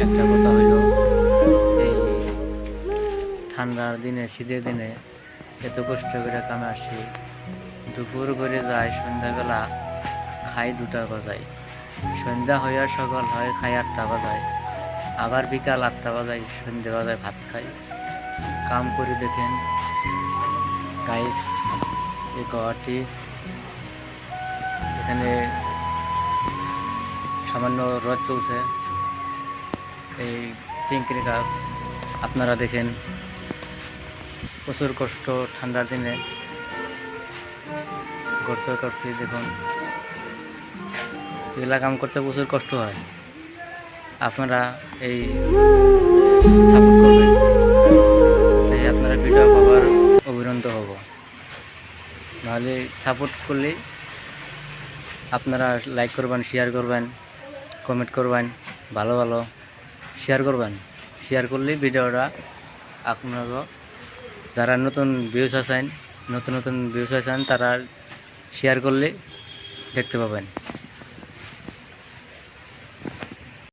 একটা কথা হইল, এই ঠান্ডার দিনে শীতের দিনে এত কষ্ট করে কামে আসি, দুপুর করে যায়, সন্ধ্যাবেলা খাই 2টা বাজায়, সন্ধ্যা হইয়া সকাল হয় খাই 8টা বাজায়, আবার বিকাল 8টা বাজায়, সন্ধ্যা বাজায় ভাত খাই। কাম করে দেখেন গাইস, এই গুয়াহাটি এখানে সামান্য রোদ চলছে, এই টিঙ্কির কাজ আপনারা দেখেন, প্রচুর কষ্ট ঠান্ডার দিনে করতে করছি। দেখুন এগুলা কাম করতে প্রচুর কষ্ট হয়, আপনারা এই সাপোর্ট করবেন, তাই আপনারা ভিডিও পাবার অভিনন্দ হব। নাহলে সাপোর্ট করলে আপনারা লাইক করবেন, শেয়ার করবেন, কমেন্ট করবেন, ভালো ভালো শেয়ার করবেন। শেয়ার করলে ভিডিওটা আপনারা যারা নতুন ভিউজ আছেন তারা শেয়ার করলে দেখতে পাবেন।